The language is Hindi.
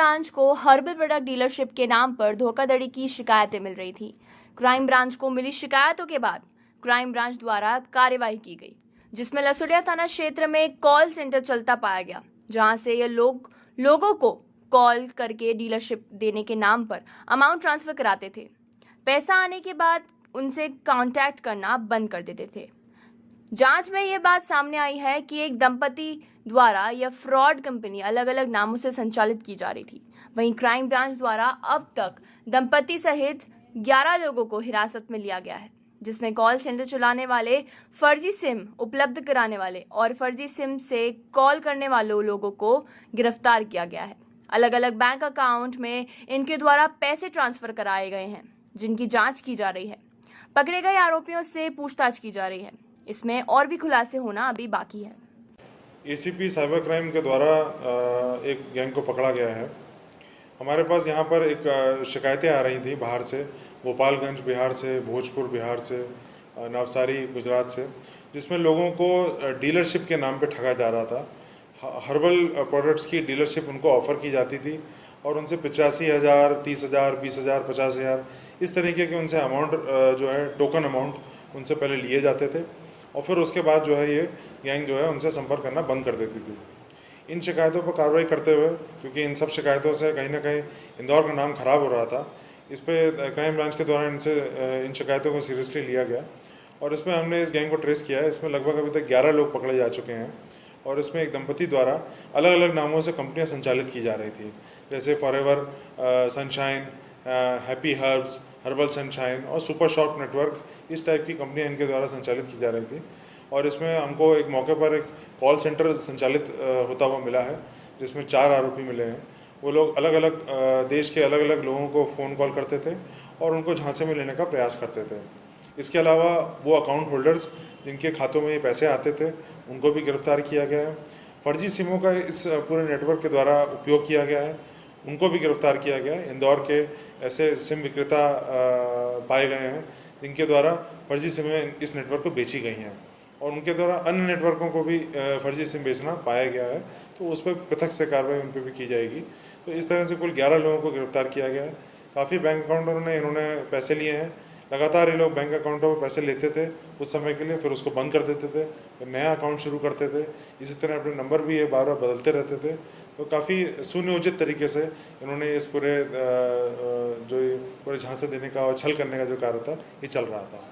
ब्रांच को हर्बल प्रोडक्ट डीलरशिप के नाम पर धोखाधड़ी की शिकायतें मिल रही थी। क्राइम ब्रांच को मिली शिकायतों के बाद क्राइम ब्रांच द्वारा कार्यवाही की गई, जिसमें लसुड़िया थाना क्षेत्र में एक कॉल सेंटर चलता पाया गया, जहां से ये लोगों को कॉल करके डीलरशिप देने के नाम पर अमाउंट ट्रांसफर कराते थे। पैसा आने के बाद उनसे कांटेक्ट करना बंद कर देते थे। जांच में ये बात सामने आई है कि एक दंपति द्वारा यह फ्रॉड कंपनी अलग अलग नामों से संचालित की जा रही थी। वहीं क्राइम ब्रांच द्वारा अब तक दंपति सहित 11 लोगों को हिरासत में लिया गया है, जिसमें कॉल सेंटर चलाने वाले, फर्जी सिम उपलब्ध कराने वाले और फर्जी सिम से कॉल करने वाले लोगों को गिरफ्तार किया गया है। अलग अलग बैंक अकाउंट में इनके द्वारा पैसे ट्रांसफर कराए गए हैं, जिनकी जांच की जा रही है। पकड़े गए आरोपियों से पूछताछ की जा रही है। इसमें और भी खुलासे होना अभी बाकी है। एसीपी साइबर क्राइम के द्वारा एक गैंग को पकड़ा गया है। हमारे पास यहाँ पर एक शिकायतें आ रही थी बाहर से, गोपालगंज बिहार से, भोजपुर बिहार से, नवसारी गुजरात से, जिसमें लोगों को डीलरशिप के नाम पे ठगा जा रहा था। हर्बल प्रोडक्ट्स की डीलरशिप उनको ऑफ़र की जाती थी और उनसे 85,000, 30,000, 20,000, 50,000 इस तरीके के उनसे अमाउंट जो है टोकन अमाउंट उनसे पहले लिए जाते थे और फिर उसके बाद जो है ये गैंग जो है उनसे संपर्क करना बंद कर देती थी। इन शिकायतों पर कार्रवाई करते हुए, क्योंकि इन सब शिकायतों से कहीं ना कहीं इंदौर का नाम खराब हो रहा था, इस पर क्राइम ब्रांच के द्वारा इन शिकायतों को सीरियसली लिया गया और इसमें हमने इस गैंग को ट्रेस किया है। इसमें लगभग अभी तक 11 लोग पकड़े जा चुके हैं और इसमें एक दंपति द्वारा अलग अलग नामों से कंपनियां संचालित की जा रही थी, जैसे forever sunshine, happy herbs, herbal sunshine और सुपर शॉप नेटवर्क, इस टाइप की कंपनियां इनके द्वारा संचालित की जा रही थी। और इसमें हमको एक मौके पर एक कॉल सेंटर संचालित होता हुआ मिला है, जिसमें 4 आरोपी मिले हैं। वो लोग अलग अलग देश के अलग अलग लोगों को फ़ोन कॉल करते थे और उनको झांसे में लेने का प्रयास करते थे। इसके अलावा वो अकाउंट होल्डर्स जिनके खातों में ये पैसे आते थे, उनको भी गिरफ्तार किया गया है। फर्जी सिमों का इस पूरे नेटवर्क के द्वारा उपयोग किया गया है, उनको भी गिरफ्तार किया गया है। इंदौर के ऐसे सिम विक्रेता पाए गए हैं जिनके द्वारा फर्जी सिमें इस नेटवर्क को बेची गई हैं और उनके द्वारा अन्य नेटवर्कों को भी फर्जी सिम बेचना पाया गया है, तो उस पर पृथक से कार्रवाई उन पर भी की जाएगी। तो इस तरह से कुल 11 लोगों को गिरफ्तार किया गया है। काफ़ी बैंक अकाउंटों ने इन्होंने पैसे लिए हैं। लगातार ये लोग बैंक अकाउंटों में पैसे लेते थे कुछ समय के लिए, फिर उसको बंद कर देते थे, फिर नया अकाउंट शुरू करते थे। इसी तरह अपने नंबर भी ये बार बार बदलते रहते थे। तो काफ़ी सुनियोजित तरीके से इन्होंने इस पूरे झांसे देने का और छल करने का जो कार्य था, ये चल रहा था।